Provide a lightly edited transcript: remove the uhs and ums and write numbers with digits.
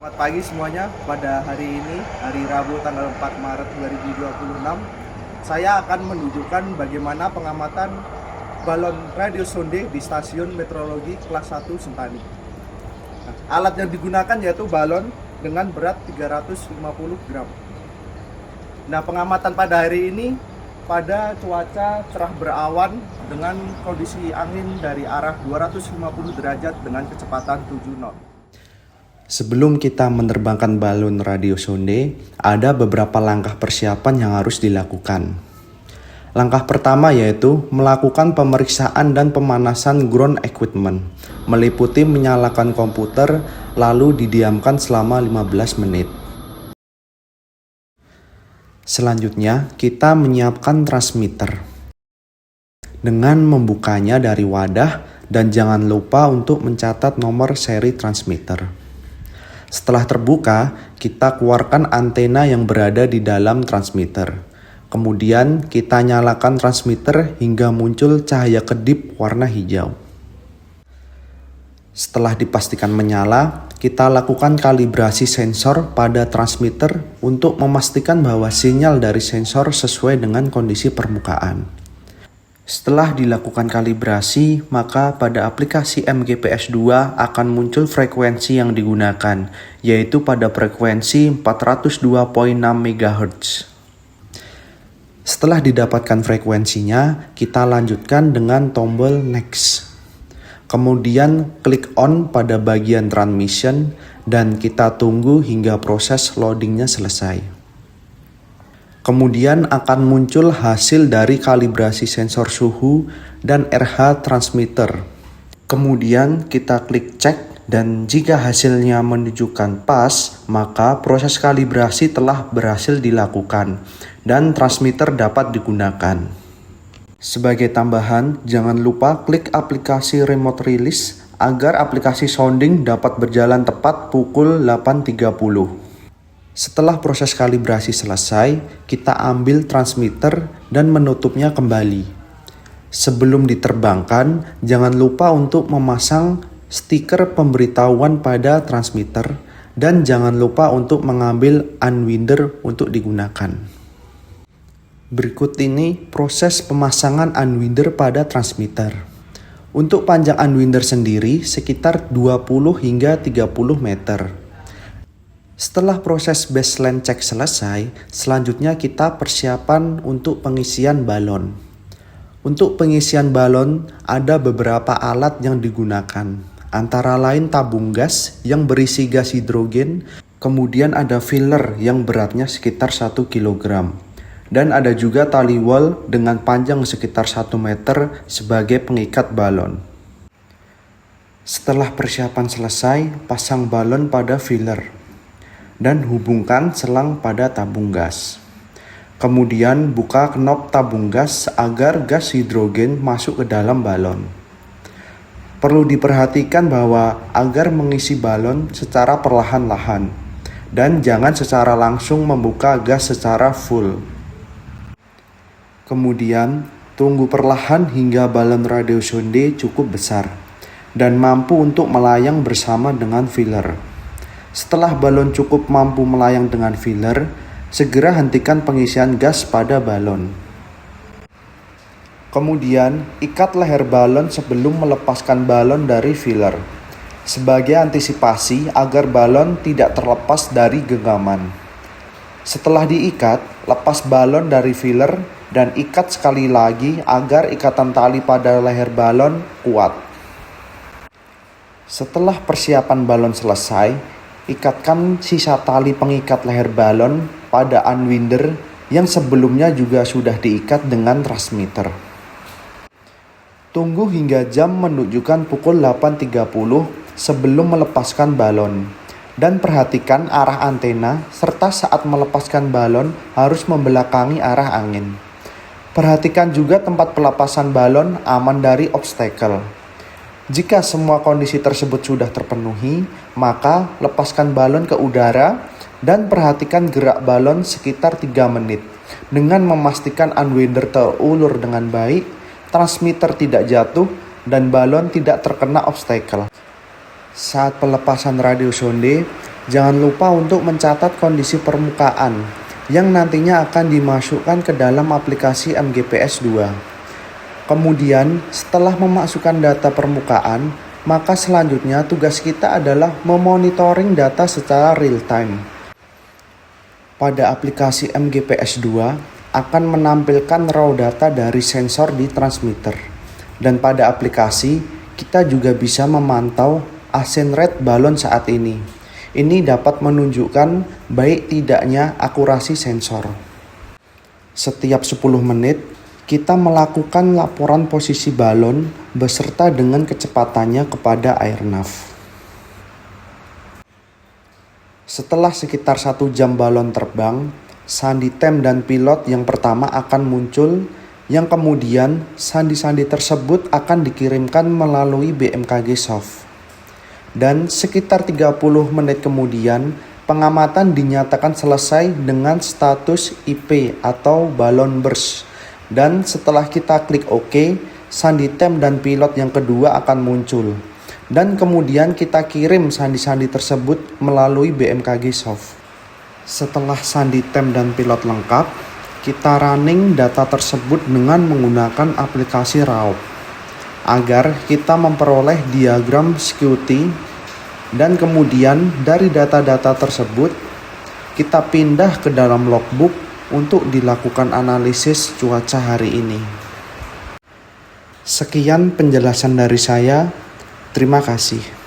Selamat pagi semuanya. Pada hari ini, hari Rabu tanggal 4 Maret 2026, saya akan menunjukkan bagaimana pengamatan balon radio sonde di stasiun meteorologi kelas 1 Sentani. Alat yang digunakan yaitu balon dengan berat 350 gram. Pengamatan pada hari ini pada cuaca cerah berawan dengan kondisi angin dari arah 250 derajat dengan kecepatan 7 knot. Sebelum kita menerbangkan balon radio sonde, ada beberapa langkah persiapan yang harus dilakukan. Langkah pertama yaitu melakukan pemeriksaan dan pemanasan ground equipment, meliputi menyalakan komputer lalu didiamkan selama 15 menit. Selanjutnya, kita menyiapkan transmitter dengan membukanya dari wadah dan jangan lupa untuk mencatat nomor seri transmitter. Setelah terbuka, kita keluarkan antena yang berada di dalam transmitter. Kemudian kita nyalakan transmitter hingga muncul cahaya kedip warna hijau. Setelah dipastikan menyala, kita lakukan kalibrasi sensor pada transmitter untuk memastikan bahwa sinyal dari sensor sesuai dengan kondisi permukaan. Setelah dilakukan kalibrasi, maka pada aplikasi MGPS2 akan muncul frekuensi yang digunakan, yaitu pada frekuensi 402.6 MHz. Setelah didapatkan frekuensinya, kita lanjutkan dengan tombol Next. Kemudian klik on pada bagian transmission dan kita tunggu hingga proses loadingnya selesai. Kemudian akan muncul hasil dari kalibrasi sensor suhu dan RH transmitter. Kemudian kita klik cek dan jika hasilnya menunjukkan pas, maka proses kalibrasi telah berhasil dilakukan dan transmitter dapat digunakan. Sebagai tambahan, jangan lupa klik aplikasi remote release agar aplikasi sounding dapat berjalan tepat pukul 8.30. Setelah proses kalibrasi selesai, kita ambil transmitter dan menutupnya kembali. Sebelum diterbangkan, jangan lupa untuk memasang stiker pemberitahuan pada transmitter dan jangan lupa untuk mengambil unwinder untuk digunakan. Berikut ini proses pemasangan unwinder pada transmitter. Untuk panjang unwinder sendiri sekitar 20 hingga 30 meter. Setelah proses baseline check selesai, selanjutnya kita persiapan untuk pengisian balon. Untuk pengisian balon, ada beberapa alat yang digunakan, antara lain tabung gas yang berisi gas hidrogen, kemudian ada filler yang beratnya sekitar 1 kg, dan ada juga tali wol dengan panjang sekitar 1 meter sebagai pengikat balon. Setelah persiapan selesai, pasang balon pada filler dan hubungkan selang pada tabung gas. Kemudian buka knop tabung gas agar gas hidrogen masuk ke dalam balon. Perlu diperhatikan bahwa agar mengisi balon secara perlahan-lahan dan jangan secara langsung membuka gas secara full. Kemudian tunggu perlahan hingga balon radio sonde cukup besar dan mampu untuk melayang bersama dengan filler. Setelah balon cukup mampu melayang dengan filler, segera hentikan pengisian gas pada balon. Kemudian, ikat leher balon sebelum melepaskan balon dari filler, sebagai antisipasi agar balon tidak terlepas dari genggaman. Setelah diikat, lepas balon dari filler dan ikat sekali lagi agar ikatan tali pada leher balon kuat. Setelah persiapan balon selesai, ikatkan sisa tali pengikat leher balon pada unwinder yang sebelumnya juga sudah diikat dengan transmitter. Tunggu hingga jam menunjukkan pukul 8.30 sebelum melepaskan balon. Dan perhatikan arah antena serta saat melepaskan balon harus membelakangi arah angin. Perhatikan juga tempat pelepasan balon aman dari obstacle. Jika semua kondisi tersebut sudah terpenuhi, maka lepaskan balon ke udara dan perhatikan gerak balon sekitar 3 menit dengan memastikan unwinder terulur dengan baik, transmitter tidak jatuh, dan balon tidak terkena obstacle. Saat pelepasan radio sonde, Jangan lupa untuk mencatat kondisi permukaan yang nantinya akan dimasukkan ke dalam aplikasi MGPS 2. Kemudian, setelah memasukkan data permukaan, maka selanjutnya tugas kita adalah memonitoring data secara real time. Pada aplikasi MGPS 2 akan menampilkan raw data dari sensor di transmitter. Dan pada aplikasi, kita juga bisa memantau ascent rate balon saat ini. Ini dapat menunjukkan baik tidaknya akurasi sensor. Setiap 10 menit, kita melakukan laporan posisi balon beserta dengan kecepatannya kepada airnav. Setelah sekitar 1 jam balon terbang, sandi tem dan pilot yang pertama akan muncul, yang kemudian sandi-sandi tersebut akan dikirimkan melalui BMKG Soft. Dan sekitar 30 menit kemudian, pengamatan dinyatakan selesai dengan status IP atau balon burst. Dan setelah kita klik OK, sandi tem dan pilot yang kedua akan muncul. Dan kemudian kita kirim sandi-sandi tersebut melalui BMKG Soft. Setelah sandi tem dan pilot lengkap, kita running data tersebut dengan menggunakan aplikasi RAW agar kita memperoleh diagram skew-T, dan kemudian dari data-data tersebut kita pindah ke dalam logbook untuk dilakukan analisis cuaca hari ini. Sekian penjelasan dari saya. Terima kasih.